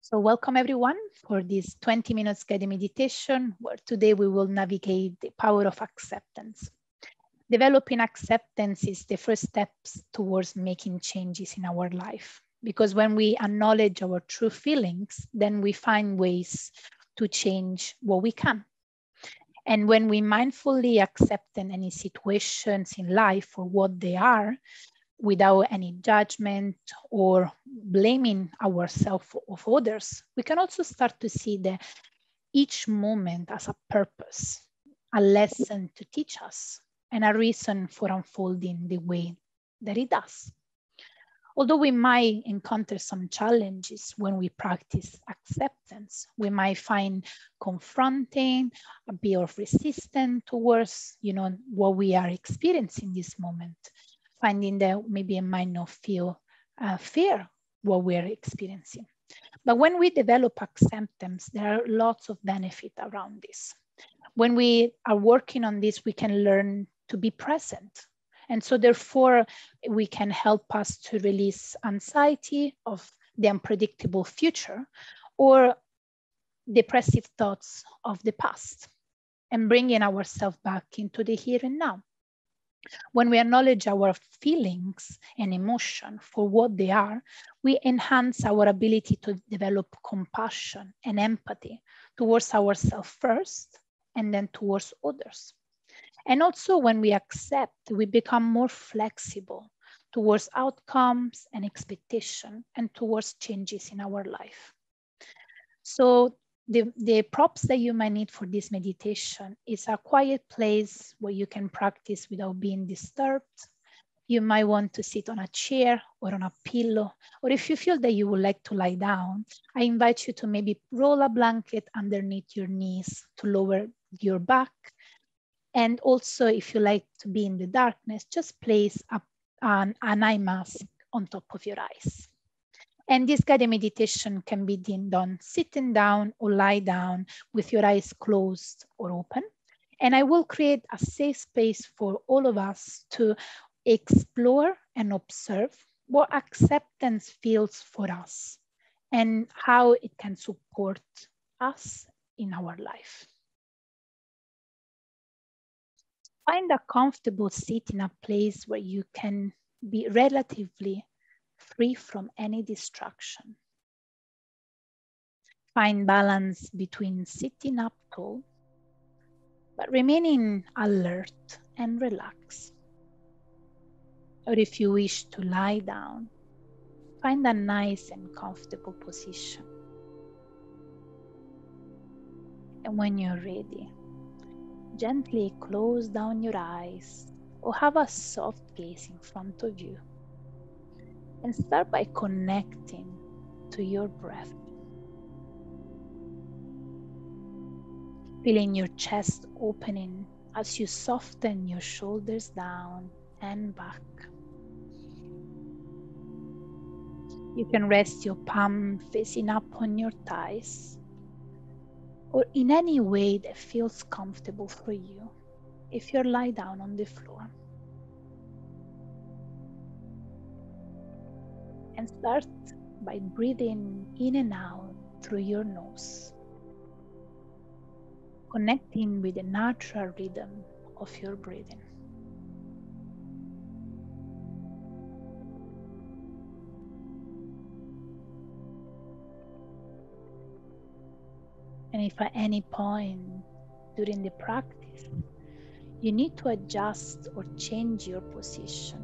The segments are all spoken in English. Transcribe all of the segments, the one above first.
So welcome everyone for this 20 minutes guided meditation, where today we will navigate the power of acceptance. Developing acceptance is the first steps towards making changes in our life. Because when we acknowledge our true feelings, then we find ways to change what we can. And when we mindfully accept any situations in life for what they are, without any judgment or blaming ourselves of others, we can also start to see each moment as a purpose, a lesson to teach us, and a reason for unfolding the way that it does. Although we might encounter some challenges when we practice acceptance, we might find confronting, a bit of resistance towards, what we are experiencing this moment. Finding that maybe it might not feel fair what we're experiencing. But when we develop acceptance, there are lots of benefit around this. When we are working on this, we can learn to be present. And so therefore, we can help us to release anxiety of the unpredictable future or depressive thoughts of the past, and bringing ourselves back into the here and now. When we acknowledge our feelings and emotion for what they are, we enhance our ability to develop compassion and empathy towards ourselves first, and then towards others. And also when we accept, we become more flexible towards outcomes and expectation and towards changes in our life. So the props that you might need for this meditation is a quiet place where you can practice without being disturbed. You might want to sit on a chair or on a pillow, or if you feel that you would like to lie down, I invite you to maybe roll a blanket underneath your knees to lower your back. And also, if you like to be in the darkness, just place an eye mask on top of your eyes. And this guided meditation can be done sitting down or lie down with your eyes closed or open. And I will create a safe space for all of us to explore and observe what acceptance feels for us and how it can support us in our life. Find a comfortable seat in a place where you can be relatively free from any distraction. Find balance between sitting up tall, but remaining alert and relaxed. Or if you wish to lie down, find a nice and comfortable position. And when you're ready, gently close down your eyes or have a soft gaze in front of you. And start by connecting to your breath. Feeling your chest opening as you soften your shoulders down and back. You can rest your palm facing up on your thighs, or in any way that feels comfortable for you if you're lie down on the floor. And start by breathing in and out through your nose, connecting with the natural rhythm of your breathing. And if at any point during the practice you need to adjust or change your position,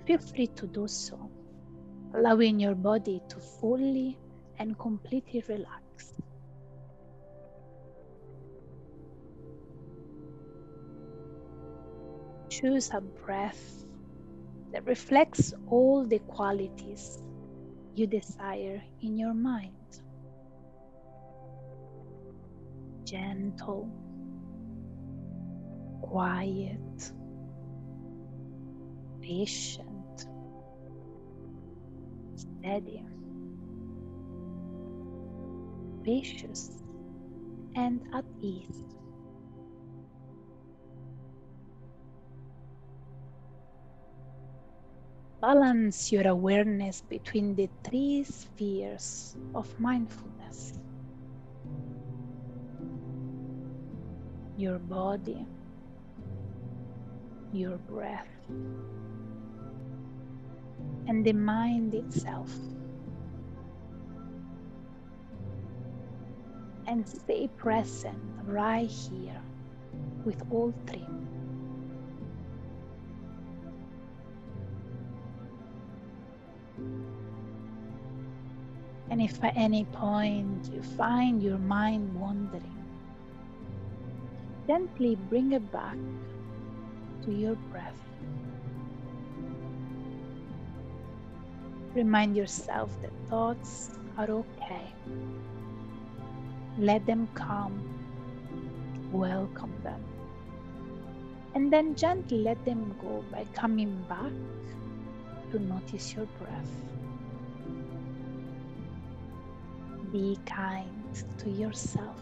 feel free to do so, allowing your body to fully and completely relax. Choose a breath that reflects all the qualities you desire in your mind. Gentle, quiet, patient, steady, spacious, and at ease. Balance your awareness between the three spheres of mindfulness: your body, your breath, and the mind itself. And stay present right here with all three. And if at any point you find your mind wandering, gently bring it back to your breath. Remind yourself that thoughts are okay. Let them come, welcome them, and then gently let them go by coming back to notice your breath. Be kind to yourself.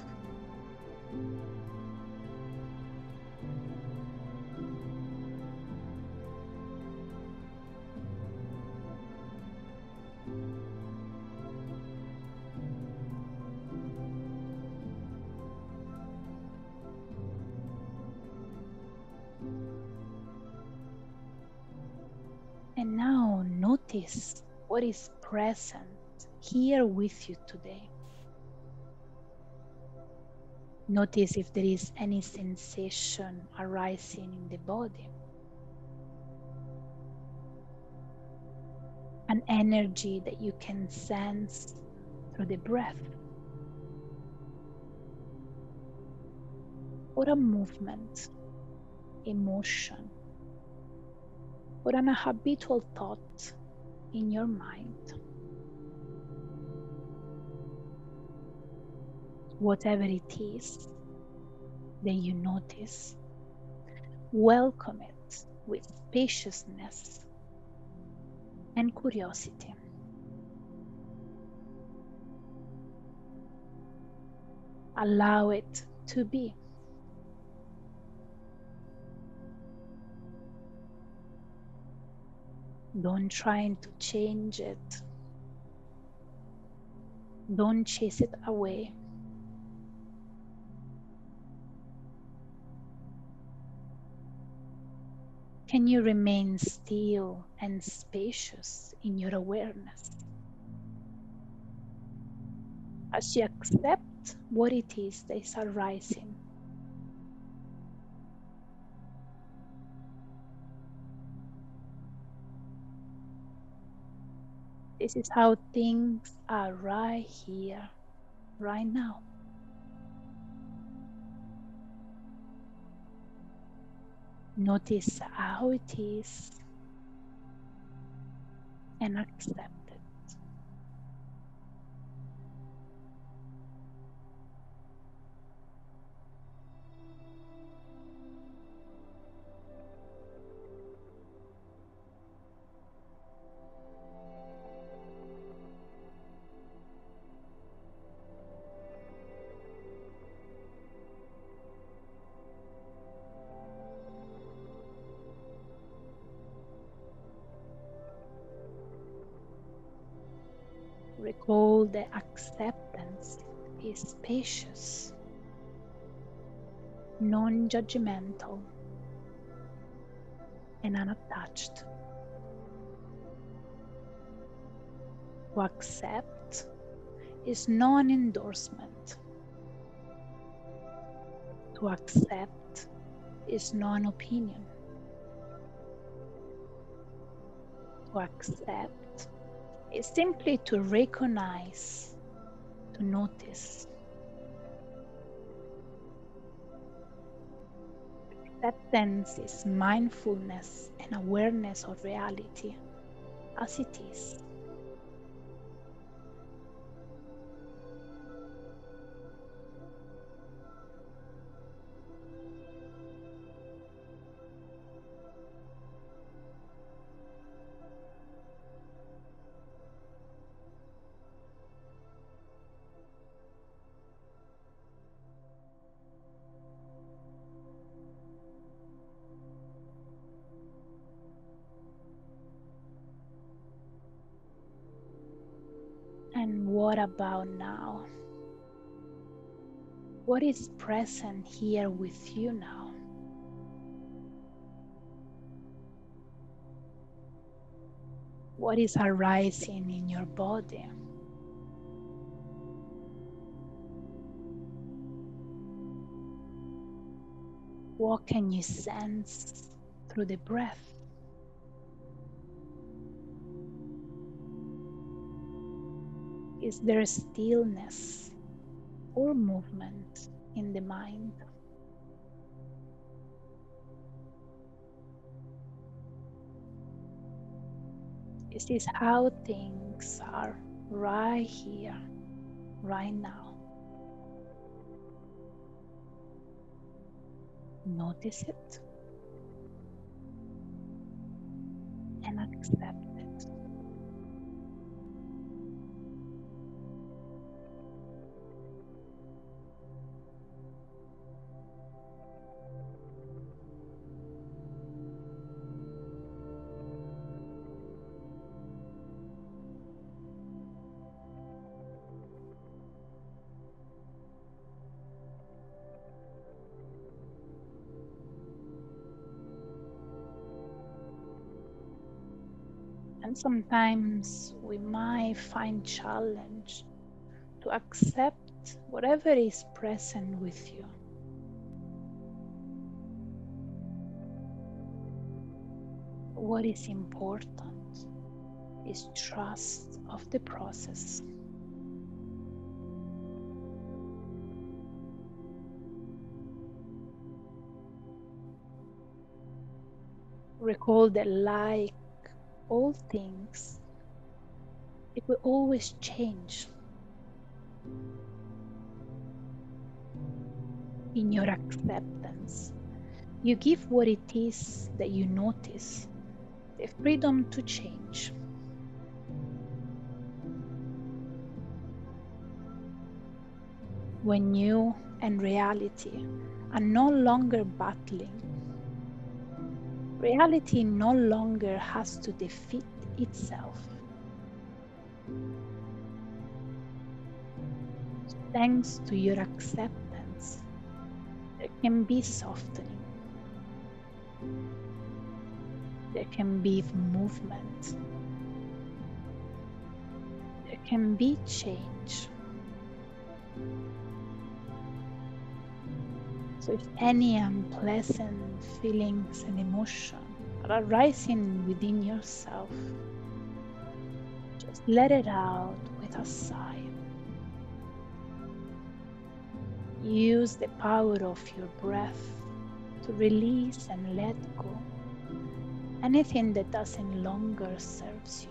And now notice what is present here with you today. Notice if there is any sensation arising in the body, an energy that you can sense through the breath, or a movement, emotion, or an habitual thought in your mind. Whatever it is that you notice, welcome it with spaciousness and curiosity. Allow it to be. Don't try to change it. Don't chase it away. Can you remain still and spacious in your awareness as you accept what it is that is arising? This is how things are right here, right now. Notice how it is and accept it. Recall that acceptance is spacious, non-judgmental, and unattached. To accept is non-endorsement. To accept is non-opinion. To accept is simply to recognize, to notice. Acceptance is mindfulness and awareness of reality as it is. And what about now? What is present here with you now? What is arising in your body? What can you sense through the breath? Is there stillness or movement in the mind? This is how things are right here, right now. Notice it and accept it. And sometimes we might find challenge to accept whatever is present with you. What is important is trust of the process. Recall that, like all things, it will always change. In your acceptance, you give what it is that you notice the freedom to change. When you and reality are no longer battling, reality no longer has to defeat itself. Thanks to your acceptance, there can be softening. There can be movement. There can be change. So if any unpleasant feelings and emotions are arising within yourself, just let it out with a sigh. Use the power of your breath to release and let go anything that doesn't longer serves you.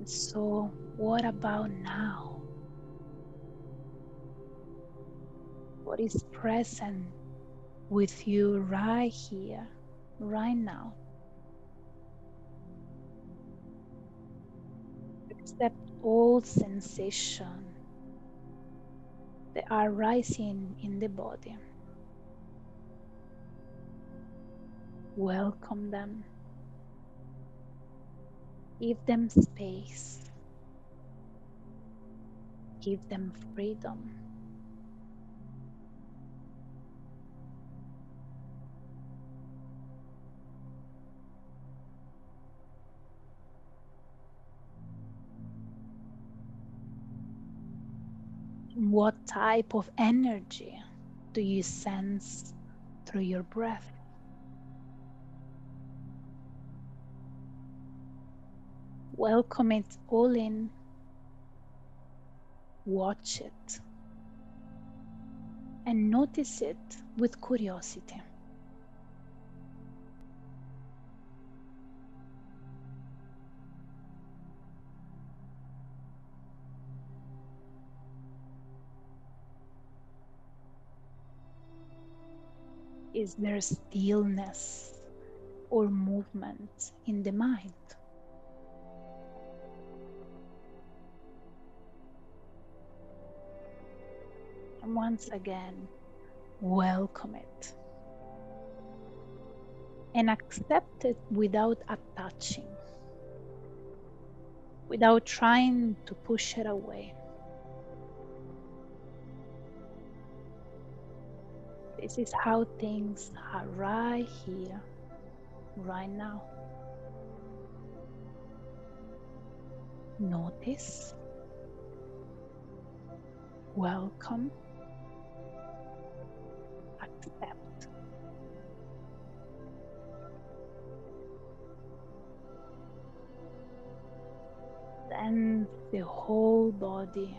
And so, what about now? What is present with you right here, right now? Accept all sensations that are rising in the body. Welcome them. Give them space. Give them freedom. What type of energy do you sense through your breath? Welcome it all in. Watch it. And notice it with curiosity. Is there stillness or movement in the mind? And once again, welcome it. And accept it without attaching, without trying to push it away. This is how things are right here, right now. Notice, welcome, accept. Then the whole body,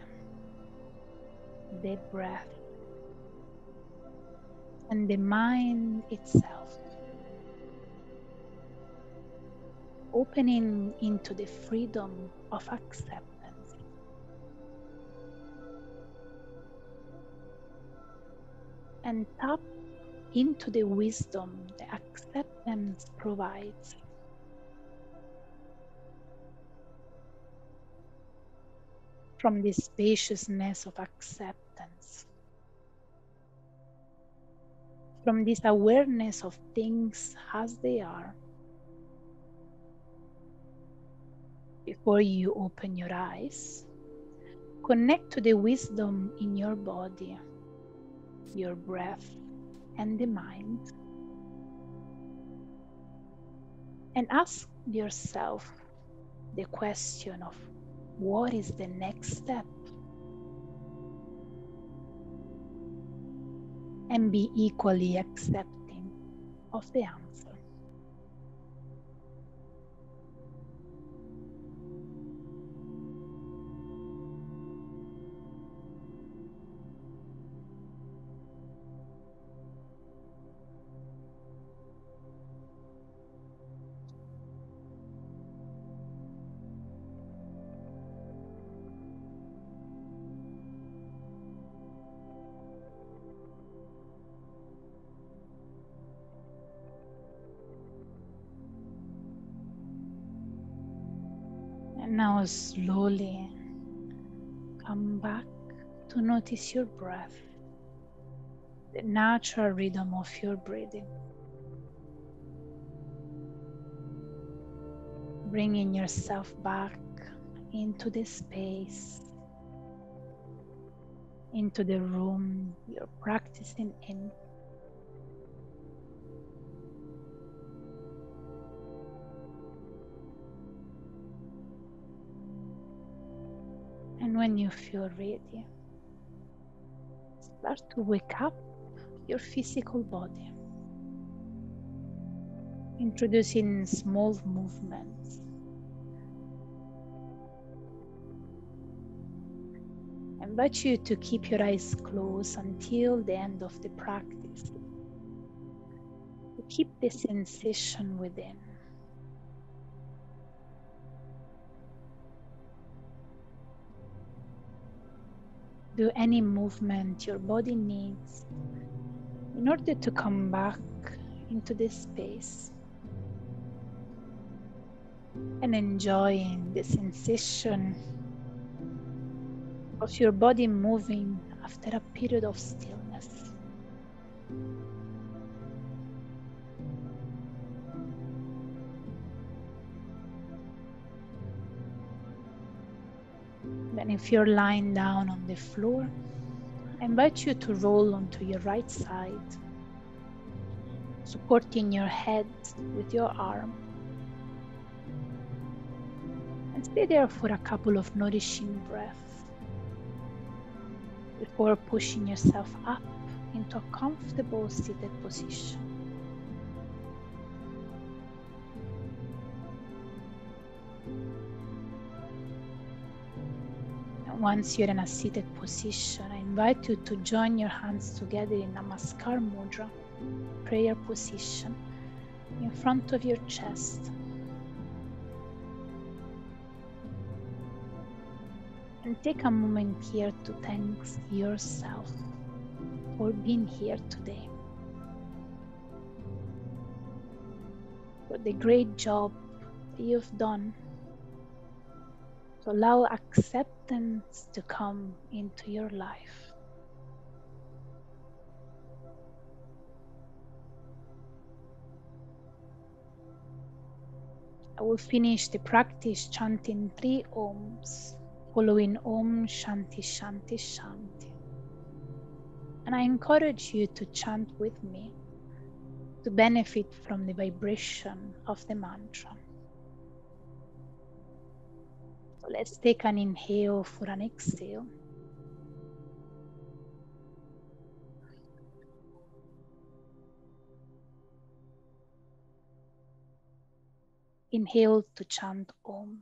the breath, and the mind itself, opening into the freedom of acceptance. And tap into the wisdom the acceptance provides. From the spaciousness of acceptance, from this awareness of things as they are, before you open your eyes, connect to the wisdom in your body, your breath, and the mind. And ask yourself the question of what is the next step? And be equally accepting of the answer. And now slowly come back to notice your breath, the natural rhythm of your breathing. Bringing yourself back into the space, into the room you're practicing in. And when you feel ready, start to wake up your physical body, introducing small movements. I invite you to keep your eyes closed until the end of the practice, to keep the sensation within. Do any movement your body needs in order to come back into this space and enjoying the sensation of your body moving after a period of stillness. Then if you're lying down on the floor, I invite you to roll onto your right side, supporting your head with your arm. And stay there for a couple of nourishing breaths before pushing yourself up into a comfortable seated position. Once you're in a seated position, I invite you to join your hands together in Namaskar Mudra, prayer position, in front of your chest. And take a moment here to thank yourself for being here today, for the great job that you've done to allow acceptance to come into your life. I will finish the practice chanting 3 Oms, following Om Shanti Shanti Shanti. And I encourage you to chant with me to benefit from the vibration of the mantra. So let's take an inhale for an exhale. Inhale to chant Om.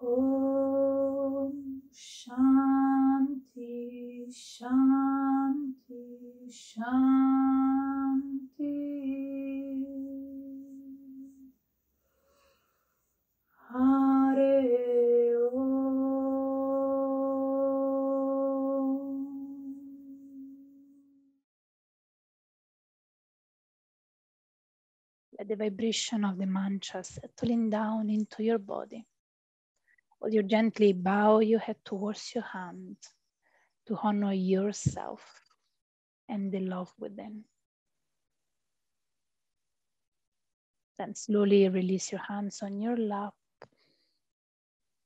Om Shanti Shanti Shanti. Hare Om. Let the vibration of the mantra settling down into your body. While you gently bow your head towards your hand to honor yourself and the love within. Then slowly release your hands on your lap.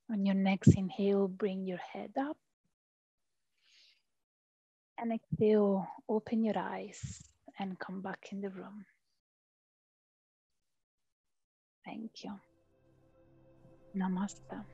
On your next inhale, bring your head up. And exhale, open your eyes and come back in the room. Thank you. Namaste.